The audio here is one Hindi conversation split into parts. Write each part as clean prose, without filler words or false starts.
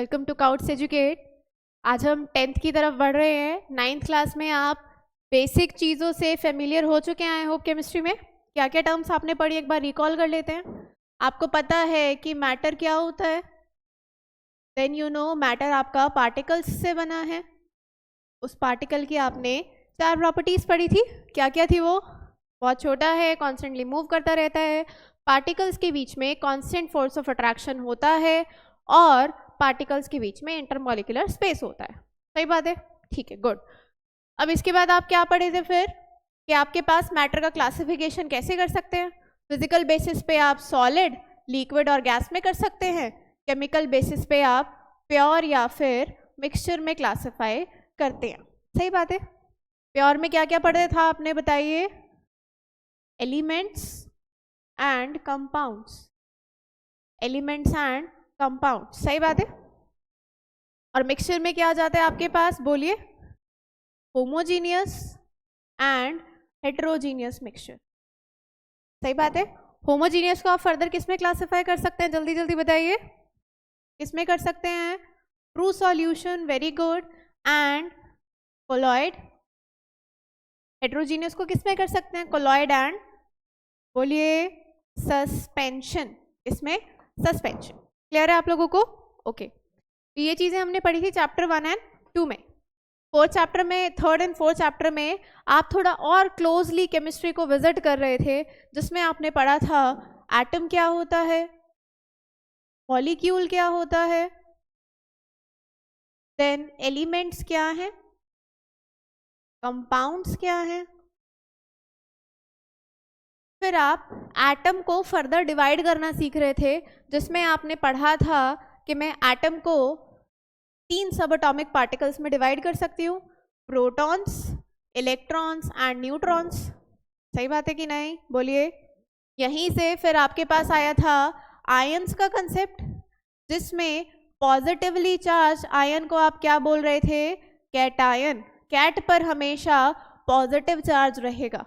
Welcome to काउट्स educate. आज हम 10th की तरफ बढ़ रहे हैं। 9th क्लास में आप बेसिक चीज़ों से फेमिलियर हो चुके हैं। आई होप केमिस्ट्री में क्या क्या टर्म्स आपने पढ़ी एक बार रिकॉल कर लेते हैं। आपको पता है कि मैटर क्या होता है। देन यू नो मैटर आपका पार्टिकल्स से बना है। उस पार्टिकल की आपने 4 प्रॉपर्टीज़ पढ़ी थी। क्या क्या थी वो? बहुत छोटा है, कॉन्स्टेंटली मूव करता रहता है, पार्टिकल्स के बीच में कॉन्स्टेंट फोर्स ऑफ अट्रैक्शन होता है और पार्टिकल्स के बीच में इंटरमॉलिक्यूलर स्पेस होता है। सही बात है, ठीक है, गुड। अब इसके बाद आप क्या पढ़े थे फिर कि आपके पास मैटर का क्लासिफिकेशन कैसे कर सकते हैं। फिजिकल बेसिस पे आप सॉलिड, लिक्विड और गैस में कर सकते हैं। केमिकल बेसिस पे आप प्योर या फिर मिक्सचर में क्लासिफाई करते हैं। सही बात है। प्योर में क्या क्या पढ़े था आपने बताइए? Elements and compounds, elements and compound. सही बात है। और मिक्सचर में क्या आ जाता है आपके पास? बोलिए। Homogeneous and heterogeneous mixture. सही बात है। होमोजीनियस को आप फर्दर किस में क्लासिफाई कर सकते हैं? जल्दी जल्दी बताइए, किस में कर सकते हैं? True solution, very good, and colloid. Heterogeneous को किस में कर सकते हैं? कोलॉइड एंड बोलिए सस्पेंशन। इसमें सस्पेंशन। क्लियर है आप लोगों को? ओके। तो ये चीज़ें हमने पढ़ी थी चैप्टर 1 और 2 में। 4th चैप्टर में, 3rd और 4th चैप्टर में आप थोड़ा और क्लोजली केमिस्ट्री को विजिट कर रहे थे, जिसमें आपने पढ़ा था एटम क्या होता है, मॉलिक्यूल क्या होता है, देन एलिमेंट्स क्या हैं, कंपाउंड्स क्या हैं। फिर आप एटम को फर्दर डिवाइड करना सीख रहे थे, जिसमें आपने पढ़ा था कि मैं एटम को 3 सब एटॉमिक पार्टिकल्स में डिवाइड कर सकती हूँ, प्रोटॉन्स, इलेक्ट्रॉन्स एंड न्यूट्रॉन्स। सही बात है कि नहीं? बोलिए। यहीं से फिर आपके पास आया था आयंस का कंसेप्ट, जिसमें पॉजिटिवली चार्ज आयन को आप क्या बोल रहे थे? कैटायन। कैट पर हमेशा पॉजिटिव चार्ज रहेगा।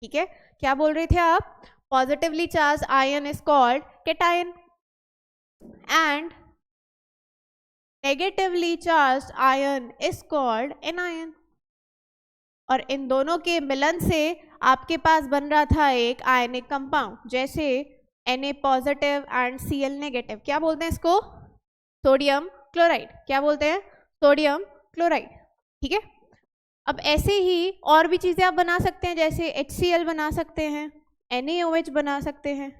ठीक है, क्या बोल रहे थे आप? Positively charge ion is called cation and negatively charge ion is called anion. और इन दोनों के मिलन से आपके पास बन रहा था एक आयनिक कंपाउंड, जैसे Na positive and Cl negative. क्या बोलते हैं इसको? Sodium chloride. क्या बोलते हैं? Sodium chloride. ठीक है। अब ऐसे ही और भी चीज़ें आप बना सकते हैं, जैसे HCl बना सकते हैं, NaOH बना सकते हैं।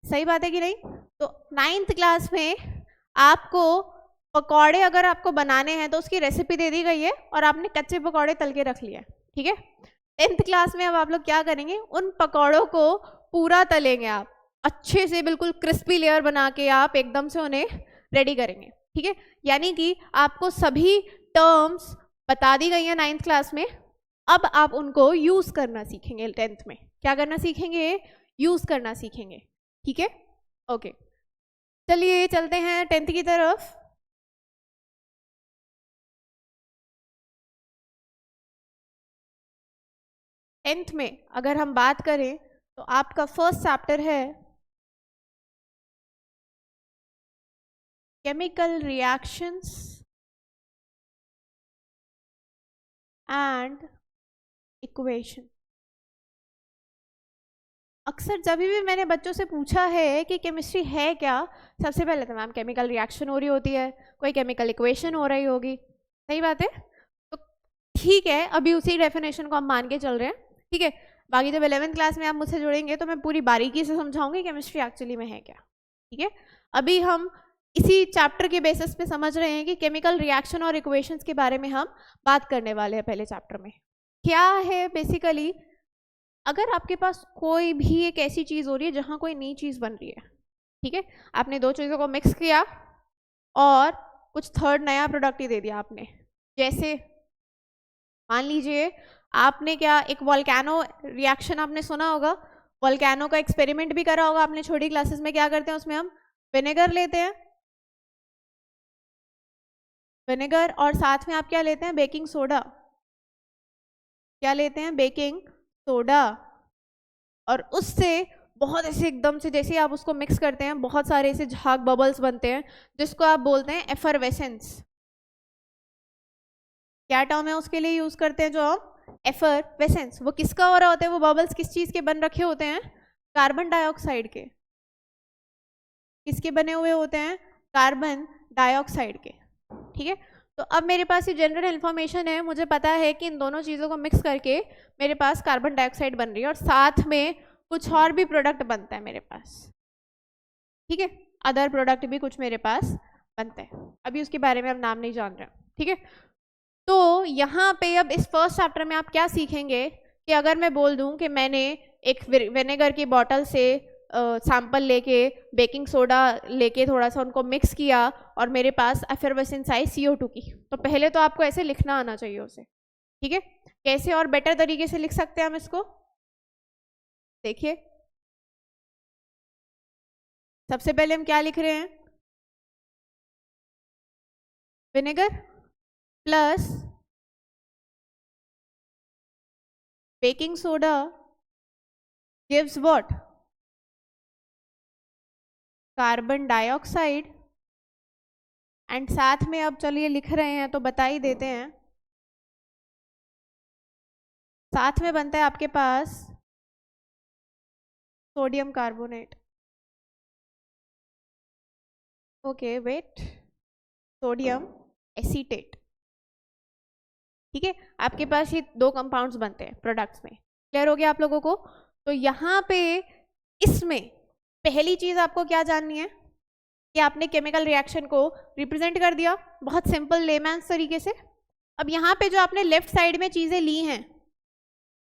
सही बात है कि नहीं? तो 9th क्लास में आपको पकौड़े अगर आपको बनाने हैं तो उसकी रेसिपी दे दी गई है और आपने कच्चे पकौड़े तल के रख लिए। ठीक है। 10th क्लास में अब आप लोग क्या करेंगे? उन पकौड़ों को पूरा तलेंगे आप, अच्छे से बिल्कुल क्रिस्पी लेयर बना के आप एकदम से उन्हें रेडी करेंगे। ठीक है। यानी कि आपको सभी टर्म्स बता दी गई है 9th क्लास में। अब आप उनको यूज करना सीखेंगे 10th में। क्या करना सीखेंगे? यूज करना सीखेंगे। ठीक है, ओके। चलिए चलते हैं 10th की तरफ। टेंथ में अगर हम बात करें तो आपका फर्स्ट चैप्टर है केमिकल रिएक्शंस एंड इक्वेशन। अक्सर जब भी मैंने बच्चों से पूछा है कि केमिस्ट्री है क्या, सबसे पहले तो मैम केमिकल रिएक्शन हो रही होती है, कोई केमिकल इक्वेशन हो रही होगी। सही बात है। तो ठीक है, अभी उसी डेफिनेशन को हम मान के चल रहे हैं। ठीक है। बाकी जब 11th क्लास में आप मुझसे जुड़ेंगे तो मैं पूरी बारीकी से समझाऊंगी केमिस्ट्री एक्चुअली में है क्या। ठीक है। अभी हम इसी चैप्टर के बेसिस पे समझ रहे हैं कि केमिकल रिएक्शन और इक्वेशंस के बारे में हम बात करने वाले हैं पहले चैप्टर में। क्या है बेसिकली, अगर आपके पास कोई भी एक ऐसी चीज़ हो रही है जहाँ कोई नई चीज़ बन रही है, ठीक है, आपने 2 चीज़ों को मिक्स किया और कुछ थर्ड नया प्रोडक्ट ही दे दिया आपने। जैसे मान लीजिए आपने क्या, एक वोल्केनो रिएक्शन आपने सुना होगा, वोल्केनो का एक्सपेरिमेंट भी करा होगा आपने छोटी क्लासेस में। क्या करते हैं उसमें? हम विनेगर लेते हैं, विनेगर, और साथ में आप क्या लेते हैं? Baking soda. क्या लेते हैं? Baking soda. और उससे बहुत ऐसे एकदम से जैसे आप उसको मिक्स करते हैं बहुत सारे ऐसे झाग बबल्स बनते हैं, जिसको आप बोलते हैं एफरवेसेंस। क्या टर्म है उसके लिए यूज करते हैं जो हम एफरवेसेंस? वो किसका हो रहा होता है? वो बबल्स किस चीज के बन रखे होते हैं? कार्बन डाइऑक्साइड के। किसके बने हुए होते हैं? कार्बन डाइऑक्साइड के। ठीक है, तो अब मेरे पास ये जनरल इन्फॉर्मेशन है, मुझे पता है कि इन दोनों चीज़ों को मिक्स करके मेरे पास कार्बन डाइऑक्साइड बन रही है और साथ में कुछ और भी प्रोडक्ट बनता है मेरे पास। ठीक है, अदर प्रोडक्ट भी कुछ मेरे पास बनते हैं, अभी उसके बारे में हम नाम नहीं जान रहे। ठीक है, तो यहाँ पे अब इस फर्स्ट चैप्टर में आप क्या सीखेंगे कि अगर मैं बोल दूँ कि मैंने एक विनेगर की बॉटल से सैंपल लेके बेकिंग सोडा लेके थोड़ा सा उनको मिक्स किया और मेरे पास एफरवेसेंस आई CO2 की, तो पहले तो आपको ऐसे लिखना आना चाहिए उसे। ठीक है, कैसे और बेटर तरीके से लिख सकते हैं हम इसको? देखिए, सबसे पहले हम क्या लिख रहे हैं? Vinegar plus baking soda gives what? Carbon dioxide. And साथ में अब चलिए लिख रहे हैं तो बता ही देते हैं, साथ में बनता है आपके पास sodium carbonate. Okay wait, sodium acetate. ठीक है, आपके पास ये दो कंपाउंड्स बनते हैं प्रोडक्ट्स में। क्लियर हो गया आप लोगों को? तो यहाँ पे इसमें पहली चीज आपको क्या जाननी है कि आपने केमिकल रिएक्शन को रिप्रेजेंट कर दिया बहुत सिंपल लेमैन्स तरीके से। अब यहाँ पे जो आपने लेफ्ट साइड में चीजें ली हैं,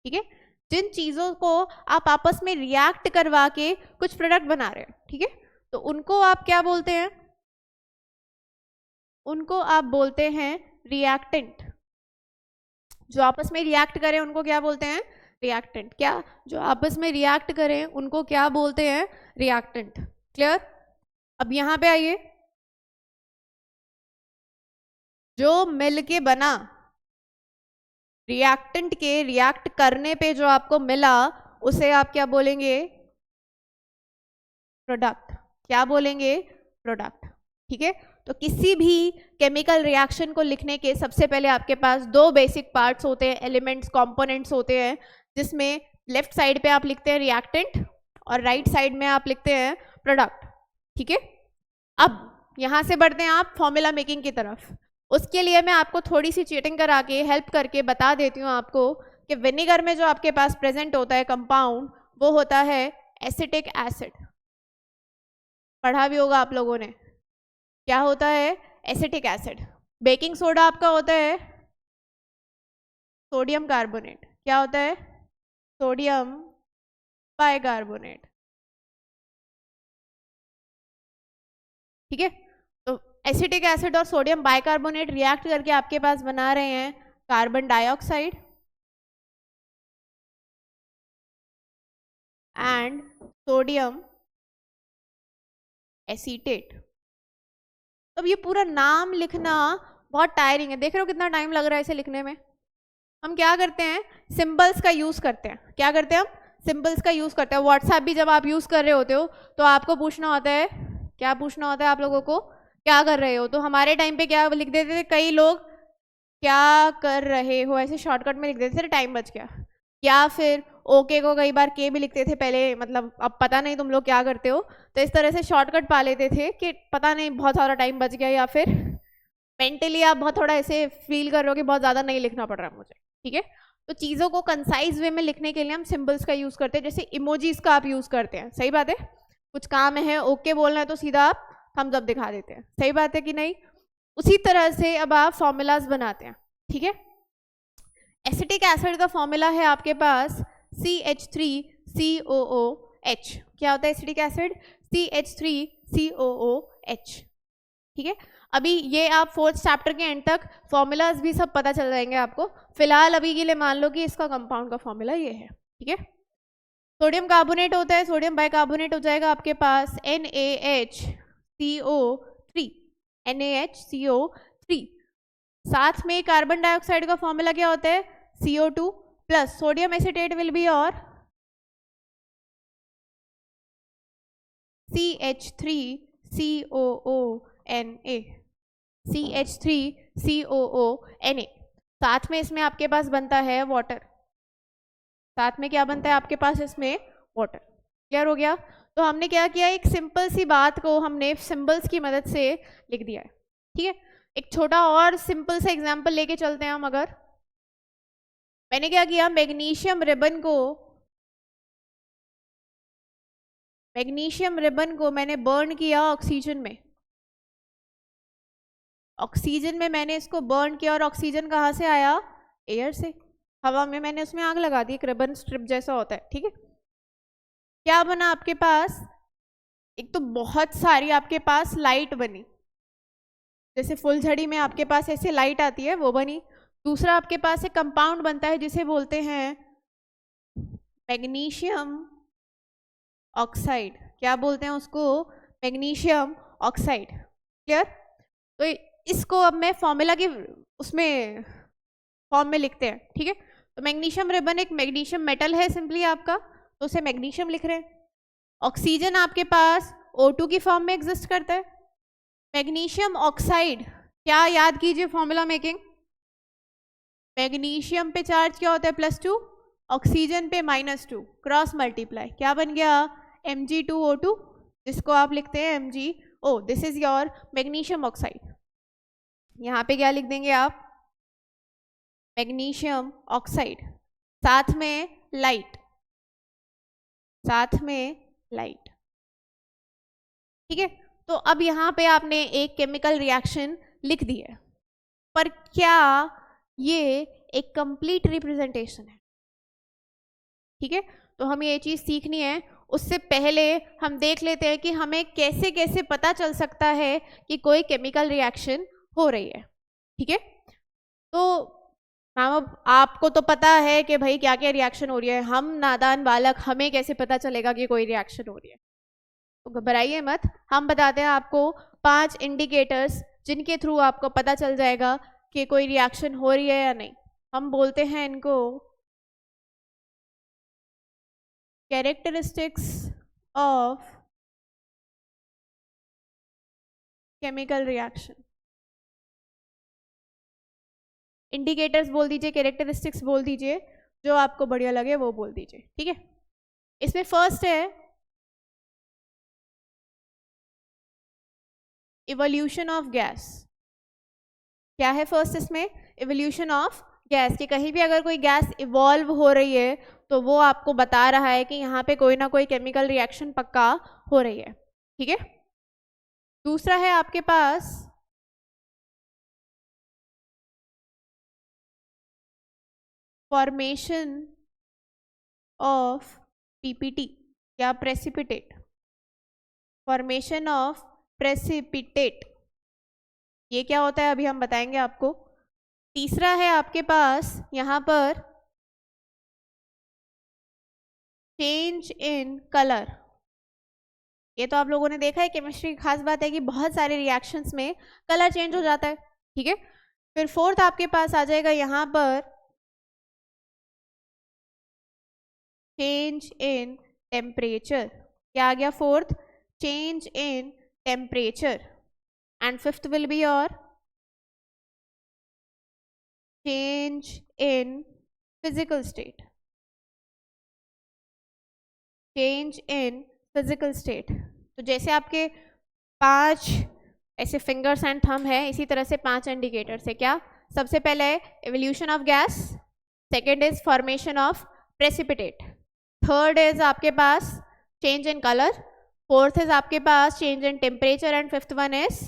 ठीक है, जिन चीजों को आप आपस में रिएक्ट करवा के कुछ प्रोडक्ट बना रहे हैं, ठीक है, तो उनको आप क्या बोलते हैं? उनको आप बोलते हैं रिएक्टेंट। जो आपस में रिएक्ट करें उनको क्या बोलते हैं? रिएक्टेंट। क्या? जो आपस में रिएक्ट करें उनको क्या बोलते हैं? रिएक्टेंट। क्लियर? अब यहां पे आइए, जो मिल के बना रिएक्टेंट के रिएक्ट करने पे जो आपको मिला उसे आप क्या बोलेंगे? प्रोडक्ट। क्या बोलेंगे? प्रोडक्ट। ठीक है, तो किसी भी केमिकल रिएक्शन को लिखने के सबसे पहले आपके पास दो बेसिक पार्ट्स होते हैं, एलिमेंट्स, कंपोनेंट्स होते हैं, जिसमें लेफ्ट साइड पे आप लिखते हैं रिएक्टेंट और राइट साइड में आप लिखते हैं प्रोडक्ट। ठीक है, अब यहां से बढ़ते हैं आप फॉर्मूला मेकिंग की तरफ। उसके लिए मैं आपको थोड़ी सी चीटिंग करा के हेल्प करके बता देती हूँ आपको कि विनेगर में जो आपके पास प्रेजेंट होता है कंपाउंड, वो होता है एसिटिक एसिड। पढ़ा भी होगा आप लोगों ने, क्या होता है? Acetic acid. बेकिंग सोडा आपका होता है सोडियम कार्बोनेट। क्या होता है? Sodium bicarbonate. ठीक है, तो एसिटिक एसिड और सोडियम बाइकार्बोनेट रिएक्ट करके आपके पास बना रहे हैं carbon dioxide and sodium acetate. अब ये पूरा नाम लिखना बहुत टायरिंग है, देख रहे हो कितना टाइम लग रहा है इसे लिखने में। हम क्या करते हैं? सिंबल्स का यूज करते हैं। क्या करते हैं हम? सिंबल्स का यूज करते हैं। व्हाट्सएप भी जब आप यूज कर रहे होते हो तो आपको पूछना होता है, क्या पूछना होता है आप लोगों को? क्या कर रहे हो? तो हमारे टाइम पे क्या लिख देते थे कई लोग? क्या कर रहे हो, ऐसे शॉर्टकट में लिख देते थे, टाइम बच गया। या फिर ओके को कई बार के भी लिखते थे पहले, मतलब अब पता नहीं तुम लोग क्या करते हो, तो इस तरह से शॉर्टकट पा लेते थे कि पता नहीं बहुत सारा टाइम बच गया, या फिर मेंटली आप बहुत थोड़ा ऐसे फील कर रहे हो कि बहुत ज़्यादा नहीं लिखना पड़ रहा है मुझे। ठीक है, तो चीज़ों को कंसाइज वे में लिखने के लिए हम सिंबल्स का यूज़ करते हैं, जैसे इमोजीज का आप यूज़ करते हैं। सही बात है, कुछ काम है, ओके बोलना है तो सीधा आप थम्स अप दिखा देते हैं। सही बात है कि नहीं? उसी तरह से अब आप फॉर्मूलाज बनाते हैं। ठीक है, एसिटिक एसिड का फॉर्मूला है आपके पास CH3COOH। क्या होता है एसिटिक एसिड? CH3COOH। ठीक है, अभी ये आप फोर्थ चैप्टर के एंड तक फॉर्मूलाज भी सब पता चल जाएंगे आपको। फिलहाल अभी के लिए मान लो कि इसका कंपाउंड का फॉर्मूला ये है। ठीक है, सोडियम कार्बोनेट होता है, सोडियम बाइकार्बोनेट हो जाएगा आपके पास NaHCO3। NaHCO3। साथ में कार्बन डाइऑक्साइड का फॉर्मूला क्या होता है? CO2 plus sodium acetate will be और CH3COONA, CH3COONA। साथ में इसमें आपके पास बनता है वाटर, साथ में क्या बनता है आपके पास इसमें वाटर। क्लियर हो गया? तो हमने क्या किया, एक सिंपल सी बात को हमने सिंबल्स की मदद से लिख दिया है। ठीक है, एक छोटा और सिंपल सा एग्जांपल लेके चलते हैं हम। अगर मैंने क्या किया, मैग्नीशियम रिबन को मैंने बर्न किया ऑक्सीजन में। ऑक्सीजन में मैंने इसको बर्न किया, और ऑक्सीजन कहाँ से आया, एयर से, हवा में मैंने उसमें आग लगा दी, एक रिबन स्ट्रिप जैसा होता है। ठीक है, क्या बना आपके पास, एक तो बहुत सारी आपके पास लाइट बनी, जैसे फुलझड़ी में आपके पास ऐसे लाइट आती है वो बनी। दूसरा आपके पास एक कंपाउंड बनता है जिसे बोलते हैं मैग्नीशियम ऑक्साइड। क्या बोलते हैं उसको, मैग्नीशियम ऑक्साइड। क्लियर? तो इसको अब मैं फॉर्मूला के उसमें फॉर्म में लिखते हैं। ठीक है, तो मैग्नीशियम रिबन एक मैग्नीशियम मेटल है सिंपली आपका, तो उसे मैग्नीशियम लिख रहे हैं। ऑक्सीजन आपके पास O2 की फॉर्म में एग्जिस्ट करता है। मैग्नीशियम ऑक्साइड, क्या याद कीजिए फॉर्मूला मेकिंग, मैग्नीशियम पे चार्ज क्या होता है, +2, ऑक्सीजन पे -2, क्रॉस मल्टीप्लाई, क्या बन गया, Mg2O2, जिसको आप लिखते हैं MgO। This is your magnesium oxide. यहाँ पे क्या लिख देंगे आप, मैग्नीशियम ऑक्साइड, साथ में लाइट, साथ में लाइट। ठीक है, तो अब यहाँ पे आपने एक केमिकल रिएक्शन लिख दी है, पर क्या ये एक कंप्लीट रिप्रेजेंटेशन है? ठीक है, तो हमें ये चीज़ सीखनी है। उससे पहले हम देख लेते हैं कि हमें कैसे कैसे पता चल सकता है कि कोई केमिकल रिएक्शन हो रही है। ठीक है, तो मैम अब आपको तो पता है कि भाई क्या क्या रिएक्शन हो रही है, हम नादान बालक, हमें कैसे पता चलेगा कि कोई रिएक्शन हो रही है? तो घबराइए मत, हम बताते हैं आपको 5 इंडिकेटर्स जिनके थ्रू आपको पता चल जाएगा कि कोई रिएक्शन हो रही है या नहीं। हम बोलते हैं इनको characteristics of chemical reaction. Indicators बोल दीजिए, कैरेक्टरिस्टिक्स बोल दीजिए, जो आपको बढ़िया लगे वो बोल दीजिए। ठीक है, इसमें फर्स्ट है इवोल्यूशन ऑफ गैस। क्या है फर्स्ट इसमें, इवोल्यूशन ऑफ गैस, कि कहीं भी अगर कोई गैस इवॉल्व हो रही है तो वो आपको बता रहा है कि यहाँ पे कोई ना कोई केमिकल रिएक्शन पक्का हो रही है। ठीक है, दूसरा है आपके पास फॉर्मेशन ऑफ पीपीटी या प्रेसिपिटेट, फॉर्मेशन ऑफ प्रेसिपिटेट, ये क्या होता है अभी हम बताएंगे आपको। तीसरा है आपके पास यहाँ पर चेंज इन कलर। ये तो आप लोगों ने देखा है, केमिस्ट्री की खास बात है कि बहुत सारे रिएक्शंस में कलर चेंज हो जाता है। ठीक है, फिर फोर्थ आपके पास आ जाएगा यहाँ पर चेंज इन टेम्परेचर। क्या आ गया fourth, change in temperature. And fifth will be your change in physical state, change in physical state. तो जैसे आपके 5 ऐसे फिंगर्स एंड थंब है, इसी तरह से 5 इंडिकेटर्स है। क्या, सबसे पहले है evolution of gas, second is formation of precipitate, third is आपके पास change in colour, fourth is आपके पास change in temperature, and fifth one is,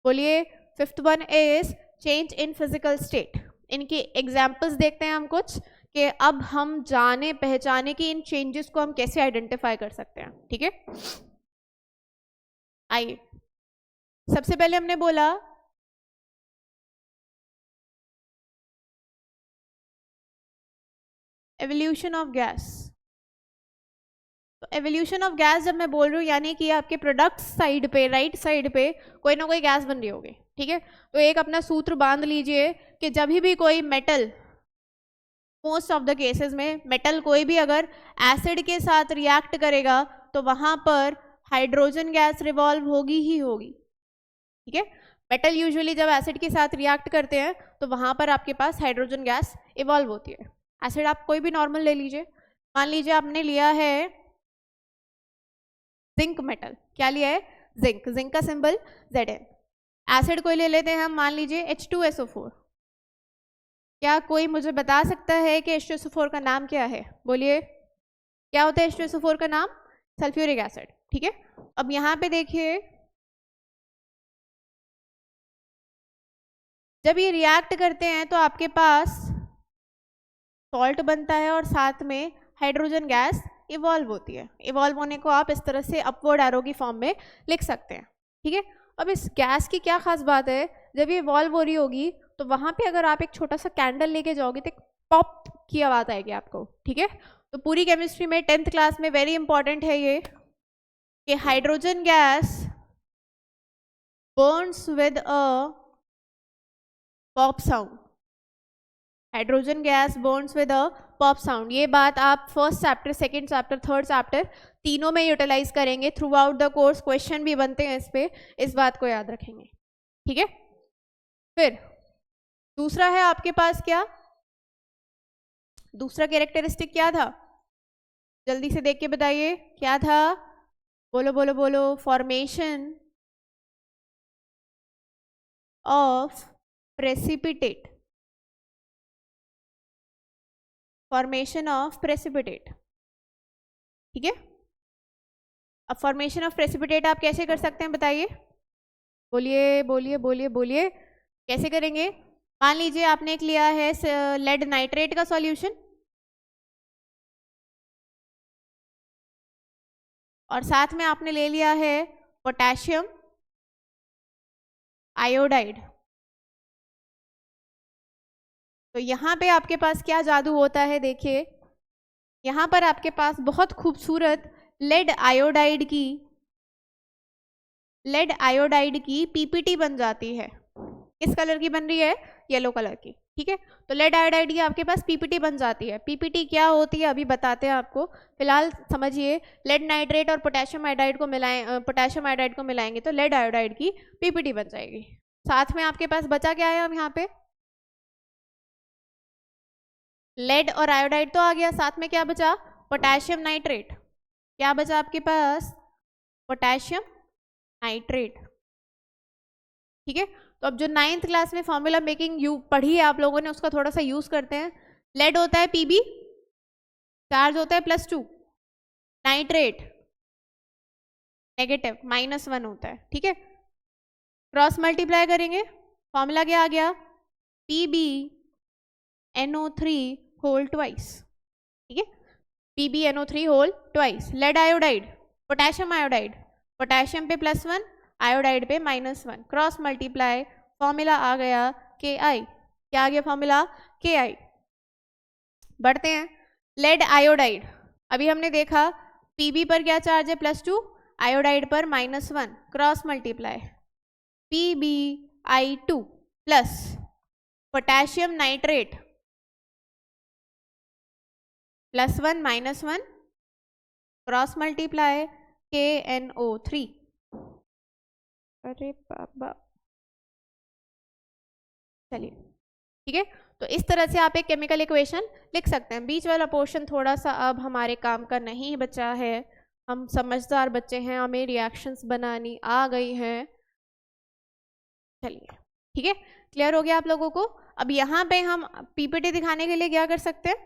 बोलिए, fifth one is change in physical state. इनकी एग्जाम्पल्स देखते हैं हम कुछ, कि अब हम जाने पहचाने कि इन चेंजेस को हम कैसे आइडेंटिफाई कर सकते हैं। ठीक है, आइए, सबसे पहले हमने बोला एवोल्यूशन ऑफ गैस। तो एवोल्यूशन ऑफ गैस जब मैं बोल रही हूँ, यानी कि आपके प्रोडक्ट साइड पे, राइट साइड पे कोई ना कोई गैस बन रही होगी। ठीक है, तो एक अपना सूत्र बांध लीजिए कि जब भी कोई metal, most of the cases में मेटल कोई भी अगर एसिड के साथ रिएक्ट करेगा तो वहाँ पर हाइड्रोजन गैस रिवॉल्व होगी ही होगी, ठीक है। मेटल यूजुअली जब एसिड के साथ रिएक्ट करते हैं तो वहाँ पर आपके पास हाइड्रोजन गैस इवॉल्व होती है। एसिड आप कोई भी नॉर्मल ले लीजिए, मान लीजिए आपने लिया है जिंक मेटल, क्या लिया है, जिंक, जिंक का सिंबल Zn। एसिड कोई ले लेते हैं हम, मान लीजिए H2SO4। क्या कोई मुझे बता सकता है कि H2SO4 का नाम क्या है, बोलिए क्या होता है H2SO4 का नाम, सल्फ्यूरिक एसिड, ठीक है। अब यहाँ पे देखिए जब ये रिएक्ट करते हैं तो आपके पास सॉल्ट बनता है और साथ में हाइड्रोजन गैस इवॉल्व होती है। इवॉल्व होने को आप इस तरह से अपवर्ड एरो की फॉर्म में लिख सकते हैं, ठीक है। अब इस गैस की क्या खास बात है, जब ये इवॉल्व हो रही होगी तो वहाँ पे अगर आप एक छोटा सा कैंडल लेके जाओगे तो एक पॉप की आवाज़ आएगी आपको, ठीक है। तो पूरी केमिस्ट्री में 10th क्लास में वेरी इंपॉर्टेंट है ये कि hydrogen gas Burns with a pop sound, hydrogen gas Burns with a pop sound. ये बात आप first chapter, second chapter, third chapter तीनों में यूटिलाइज करेंगे through out the course, question भी बनते हैं इस पे, इस बात को याद रखेंगे, ठीक है। फिर दूसरा है आपके पास क्या, दूसरा कैरेक्टरिस्टिक क्या था, जल्दी से देख के बताइए क्या था, बोलो बोलो बोलो, formation of precipitate, formation of precipitate, ठीक है। अब फॉर्मेशन ऑफ प्रेसिपिटेट आप कैसे कर सकते हैं बताइए, बोलिए बोलिए बोलिए बोलिए, कैसे करेंगे। मान लीजिए आपने एक लिया है लेड नाइट्रेट का सॉल्यूशन और साथ में आपने ले लिया है पोटेशियम आयोडाइड। तो यहाँ पे आपके पास क्या जादू होता है, देखिए यहाँ पर आपके पास बहुत खूबसूरत लेड आयोडाइड की पीपीटी बन जाती है। किस कलर की बन रही है, येलो कलर की, ठीक है। तो लेड आयोडाइड की आपके पास पीपीटी बन जाती है। पीपीटी क्या होती है अभी बताते हैं आपको, फिलहाल समझिए लेड नाइट्रेट और पोटेशियम आयोडाइड को मिलाएंगे तो लेड आयोडाइड की पीपीटी बन जाएगी। साथ में आपके पास बचा क्या है, अब यहाँ पे लेड और आयोडाइड तो आ गया, साथ में क्या बचा, पोटेशियम नाइट्रेट, क्या बचा आपके पास, पोटेशियम नाइट्रेट, ठीक है। तो अब जो 9th क्लास में फॉर्मूला मेकिंग पढ़ी है आप लोगों ने, उसका थोड़ा सा यूज करते हैं। लेड होता है Pb, चार्ज होता है +2, नाइट्रेट नेगेटिव -1 होता है, ठीक है। क्रॉस मल्टीप्लाई करेंगे, फॉर्मूला क्या आ गया, PbNO3 होल ट्वाइस, ठीक है, PbNO3 whole twice. Lead iodide, potassium iodide, potassium पे +1, आयोडाइड पे -1, क्रॉस मल्टीप्लाई, फॉर्मूला आ गया Ki, क्या आ गया फॉर्मूला Ki। बढ़ते हैं, लेड आयोडाइड, अभी हमने देखा Pb पर क्या चार्ज है +2, आयोडाइड पर -1, cross multiply PbI2 plus potassium nitrate +1 -1, cross multiply KNO3, अरे बाबा, चलिए ठीक है। तो इस तरह से आप एक केमिकल इक्वेशन लिख सकते हैं। बीच वाला पोर्शन थोड़ा सा अब हमारे काम का नहीं बचा है, हम समझदार बच्चे हैं, हमें रिएक्शंस बनानी आ गई हैं। चलिए ठीक है, क्लियर हो गया आप लोगों को। अब यहाँ पे हम पीपीटी दिखाने के लिए क्या कर सकते हैं,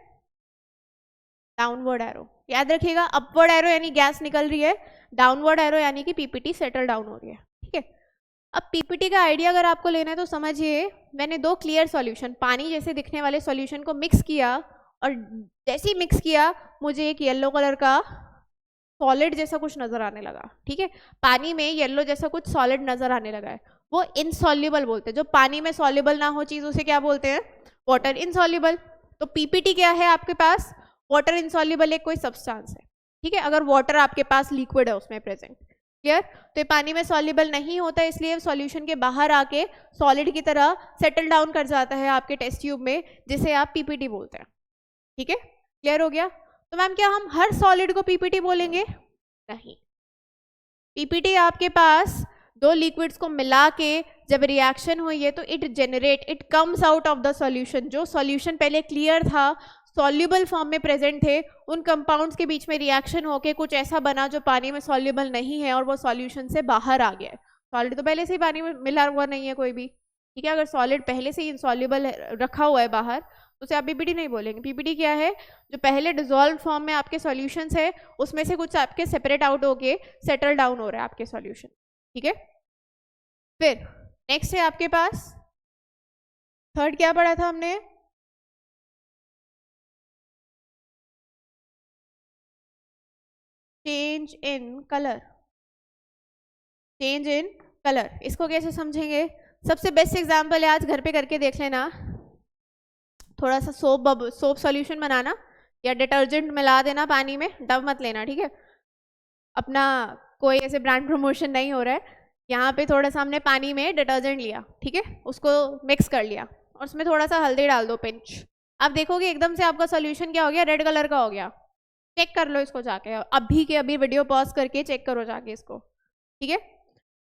डाउनवर्ड एरो, याद रखिएगा। अपवर्ड एरो यानी गैस निकल रही है, डाउनवर्ड एरो यानी कि पीपीटी सेटल डाउन हो रही है, ठीक है। अब पीपीटी का आइडिया अगर आपको लेना है तो समझिए, मैंने 2 क्लियर सॉल्यूशन, पानी जैसे दिखने वाले सॉल्यूशन को मिक्स किया और जैसे ही मिक्स किया मुझे एक येलो कलर का सॉलिड जैसा कुछ नजर आने लगा, ठीक है। पानी में येलो जैसा कुछ सॉलिड नजर आने लगा है, वो इनसॉल्युबल बोलते हैं। जो पानी में सॉल्युबल ना हो चीज उसे क्या बोलते हैं, वाटर इनसॉल्युबल। तो पीपीटी क्या है आपके पास, वाटर इनसॉल्युबल एक कोई सब्सटेंस है, ठीक है। अगर वाटर आपके पास लिक्विड है उसमें प्रेजेंट, क्लियर। तो ये पानी में सॉल्युबल नहीं होता, इसलिए सॉल्यूशन के बाहर आके सॉलिड की तरह सेटल डाउन कर जाता है आपके टेस्ट ट्यूब में, जिसे आप पीपीटी बोलते हैं, ठीक है। क्लियर हो गया। तो मैम क्या हम हर सॉलिड को पीपीटी बोलेंगे, नहीं, पीपीटी आपके पास दो लिक्विड्स को मिला के जब रिएक्शन हुई है तो it comes out of the solution. जो सॉल्यूशन पहले क्लियर था, सॉल्युबल फॉर्म में प्रेजेंट थे, उन कंपाउंड्स के बीच में रिएक्शन होके कुछ ऐसा बना जो पानी में सॉल्युबल नहीं है और वो सॉल्यूशन से बाहर आ गया है। सॉलिड तो पहले से ही पानी में मिला हुआ नहीं है कोई भी, ठीक है। अगर सॉलिड पहले से ही इनसॉल्युबल रखा हुआ है बाहर तो उसे आप पीपीटी नहीं बोलेंगे। पीपीटी क्या है? जो पहले डिजोल्व फॉर्म में आपके सॉल्यूशंस है उसमें से कुछ आपके सेपरेट आउट होके सेटल डाउन हो रहा है आपके सॉल्यूशन, ठीक है। फिर नेक्स्ट है आपके पास थर्ड, क्या पढ़ा था हमने? Change in colour. Change in colour, इसको कैसे समझेंगे? सबसे बेस्ट एग्जांपल है, आज घर पे करके देख लेना। थोड़ा सा सोप सॉल्यूशन बनाना या डिटर्जेंट मिला देना पानी में, डब मत लेना, ठीक है। अपना कोई ऐसे ब्रांड प्रमोशन नहीं हो रहा है। यहाँ पे थोड़ा सा हमने पानी में डिटर्जेंट लिया, ठीक है, उसको मिक्स कर लिया और उसमें थोड़ा सा हल्दी डाल दो, पिंच। आप देखोगे एकदम से आपका सॉल्यूशन क्या हो गया? रेड कलर का हो गया। चेक कर लो इसको जाके, अभी के अभी वीडियो पॉज करके चेक करो जाके इसको, ठीक है।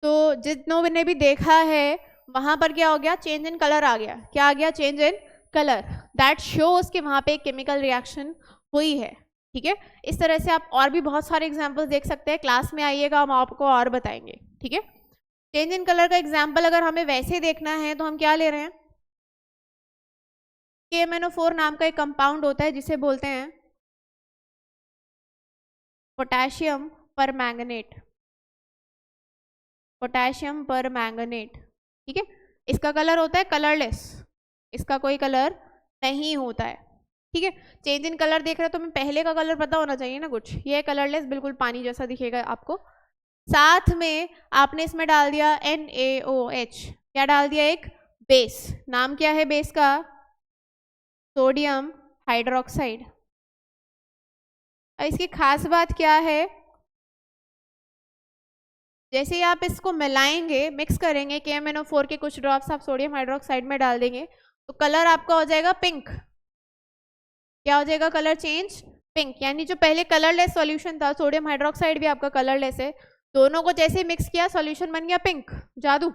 तो जितनों ने भी देखा है वहां पर क्या हो गया? चेंज इन कलर आ गया। क्या आ गया? Change in colour. That shows कि वहां पे एक केमिकल रिएक्शन हुई है, ठीक है। इस तरह से आप और भी बहुत सारे एग्जांपल्स देख सकते हैं, क्लास में आइएगा हम आपको और बताएंगे, ठीक है। चेंज इन कलर का एग्जाम्पल अगर हमें वैसे देखना है तो हम क्या ले रहे हैं? KMnO4 नाम का एक कंपाउंड होता है जिसे बोलते हैं पोटेशियम परमैंगनेट। पोटेशियम परमैंगनेट, ठीक है। इसका कलर होता है कलरलेस, इसका कोई कलर नहीं होता है, ठीक है। चेंज इन कलर देख रहे हो तो हमें पहले का कलर पता होना चाहिए ना कुछ। ये कलरलेस, बिल्कुल पानी जैसा दिखेगा आपको। साथ में आपने इसमें डाल दिया NaOH। क्या डाल दिया? एक बेस। नाम क्या है बेस का? Sodium hydroxide. अब इसकी खास बात क्या है? जैसे ही आप इसको मिलाएंगे, मिक्स करेंगे, KMnO4 के कुछ ड्रॉप्स आप सोडियम हाइड्रोक्साइड में डाल देंगे तो कलर आपका हो जाएगा पिंक। क्या हो जाएगा? Colour change pink. यानी जो पहले कलरलेस सॉल्यूशन था, सोडियम हाइड्रोक्साइड भी आपका कलरलेस है, दोनों को जैसे मिक्स किया सॉल्यूशन बन गया पिंक। जादू,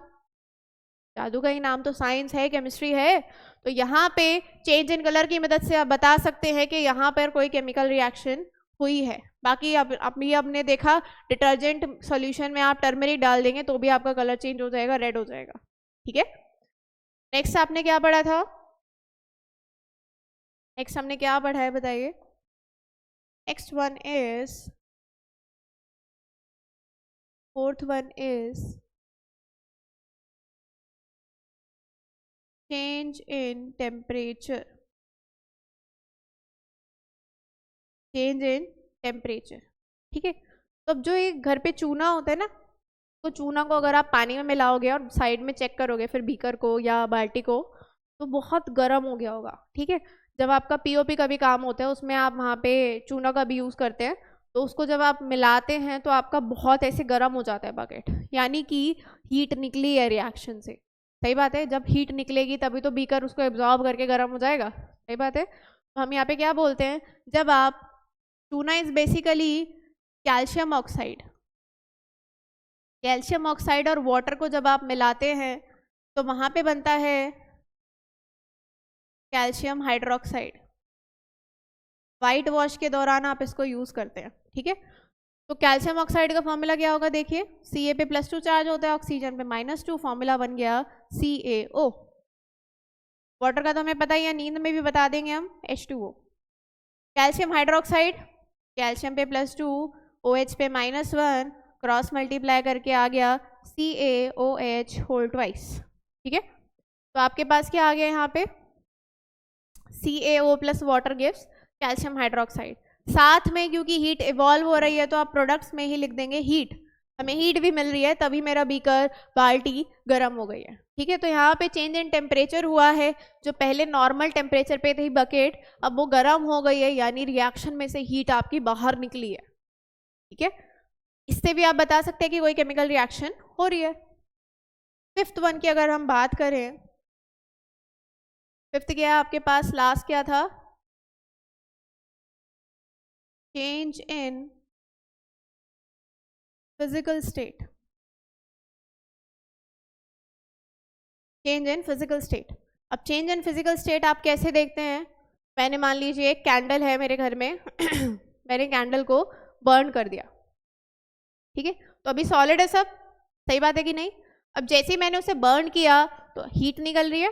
जादू का ही नाम तो साइंस है, केमिस्ट्री है। तो यहाँ पे चेंज इन कलर की मदद से आप बता सकते हैं कि यहाँ पर कोई केमिकल रिएक्शन हुई है। बाकी अभी आपने देखा डिटर्जेंट सॉल्यूशन में आप टर्मरिक डाल देंगे तो भी आपका कलर चेंज हो जाएगा, रेड हो जाएगा, ठीक है। नेक्स्ट आपने क्या पढ़ा था? नेक्स्ट हमने क्या पढ़ा है बताइए? Next one is, fourth one is change in temperature. Change in temperature, ठीक है। तो अब जो ये घर पे चूना होता है ना, तो चूना को अगर आप पानी में मिलाओगे और साइड में चेक करोगे फिर बीकर को या बाल्टी को, तो बहुत गर्म हो गया होगा, ठीक है। जब आपका पीओपी का भी काम होता है उसमें आप वहाँ पे चूना का भी यूज़ करते हैं, तो उसको जब आप मिलाते हैं तो आपका बहुत ऐसे गर्म हो जाता है बकेट, यानी कि हीट निकली है रिएक्शन से। सही बात है, जब हीट निकलेगी तभी तो बीकर उसको एब्जॉर्ब करके गर्म हो जाएगा। सही बात है। तो हम यहाँ पे क्या बोलते हैं? जब आप, चूना is basically calcium oxide. Calcium oxide और वाटर को जब आप मिलाते हैं तो वहां पे बनता है कैल्शियम हाइड्रोक्साइड। वाइट वॉश के दौरान आप इसको यूज करते हैं, ठीक है। तो कैल्शियम ऑक्साइड का फॉर्मूला क्या होगा? देखिए, Ca पे +2 चार्ज होता है, ऑक्सीजन पे -2, फॉर्मूला बन गया CaO। वाटर का तो हमें पता ही है, नींद में भी बता देंगे हम, H2O। कैल्शियम हाइड्रोक्साइड, कैल्शियम पे +2, OH पे -1, क्रॉस मल्टीप्लाई करके आ गया CaOH होल ट्वाइस, ठीक है। तो आपके पास क्या आ गया यहाँ पे? CaO plus water gives calcium hydroxide. साथ में क्योंकि हीट इवॉल्व हो रही है तो आप प्रोडक्ट्स में ही लिख देंगे हीट। हमें हीट भी मिल रही है तभी मेरा बीकर, बाल्टी गर्म हो गई है, ठीक है। तो यहाँ पे चेंज इन टेम्परेचर हुआ है, जो पहले नॉर्मल टेम्परेचर पे थी बकेट, अब वो गर्म हो गई है, यानी रिएक्शन में से हीट आपकी बाहर निकली है, ठीक है। इससे भी आप बता सकते हैं कि कोई केमिकल रिएक्शन हो रही है। फिफ्थ वन की अगर हम बात करें, फिफ्थ क्या है आपके पास? लास्ट क्या था? Change in physical state, change in physical state. अब चेंज इन फिजिकल स्टेट आप कैसे देखते हैं? मैंने मान लीजिए एक कैंडल है मेरे घर में मैंने कैंडल को बर्न कर दिया, ठीक है, तो अभी सॉलिड है सब, सही बात है कि नहीं? अब जैसे ही मैंने उसे बर्न किया तो हीट निकल रही है,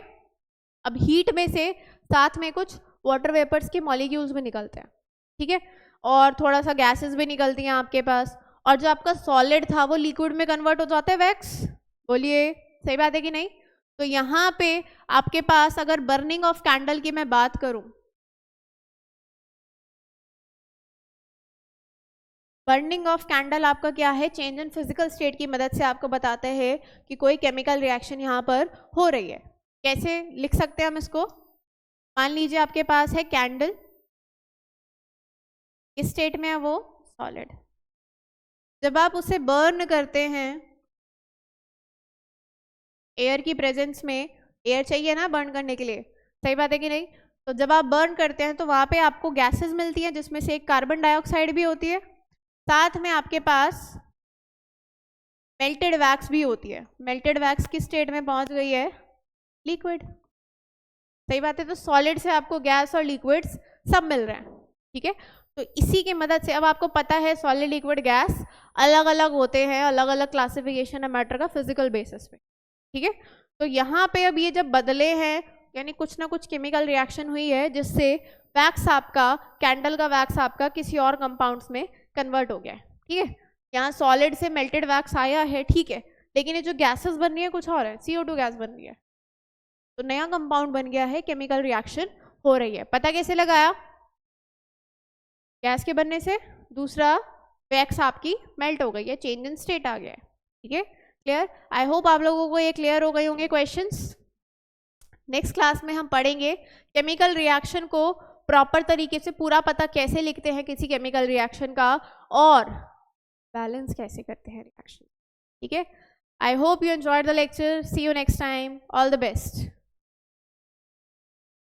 अब हीट में से साथ में कुछ वाटर वेपर्स के मॉलिक्यूल्स भी निकलते हैं, ठीक है, और थोड़ा सा गैसेस भी निकलती हैं आपके पास, और जो आपका सॉलिड था वो लिक्विड में कन्वर्ट हो जाता है, वैक्स। बोलिए सही बात है कि नहीं? तो यहाँ पे आपके पास अगर बर्निंग ऑफ कैंडल की मैं बात करूं, बर्निंग ऑफ कैंडल आपका क्या है? चेंज इन फिजिकल स्टेट की मदद से आपको बताते हैं कि कोई केमिकल रिएक्शन यहाँ पर हो रही है। कैसे लिख सकते हैं हम इसको? मान लीजिए आपके पास है कैंडल, किस स्टेट में है वो? सॉलिड। जब आप उसे बर्न करते हैं एयर की प्रेजेंस में, एयर चाहिए ना बर्न करने के लिए, सही बात है कि नहीं? तो जब आप बर्न करते हैं तो वहाँ पे आपको गैसेस मिलती हैं, जिसमें से एक कार्बन डाइऑक्साइड भी होती है, साथ में आपके पास मेल्टेड वैक्स भी होती है। मेल्टेड वैक्स किस स्टेट में पहुंच गई है? लिक्विड। सही बात है। तो सॉलिड से आपको गैस और लिक्विड्स सब मिल रहे हैं, ठीक है। तो इसी की मदद से अब आपको पता है सॉलिड लिक्विड गैस अलग अलग होते हैं, अलग अलग क्लासिफिकेशन है मैटर का फिजिकल बेसिस पे, ठीक है। तो यहाँ पे अब ये जब बदले हैं, यानी कुछ ना कुछ केमिकल रिएक्शन हुई है जिससे वैक्स आपका, कैंडल का वैक्स आपका किसी और कंपाउंड्स में कन्वर्ट हो गया है, ठीक है। यहाँ सॉलिड से मेल्टेड वैक्स आया है, ठीक है, लेकिन ये जो गैसेस बन रही है कुछ और है, CO2 गैस बन रही है, तो नया कंपाउंड बन गया है, केमिकल रिएक्शन हो रही है। पता कैसे लगाया? गैस के बनने से, दूसरा वैक्स आपकी मेल्ट हो गई है, चेंज इन स्टेट आ गया है, ठीक है। क्लियर? आई होप आप लोगों को ये क्लियर हो गए होंगे क्वेश्चंस। नेक्स्ट क्लास में हम पढ़ेंगे केमिकल रिएक्शन को प्रॉपर तरीके से पूरा पता कैसे लिखते हैं किसी केमिकल रिएक्शन का, और बैलेंस कैसे करते हैं रिएक्शन, ठीक है। I hope you enjoyed the lecture. See you next time. All the best.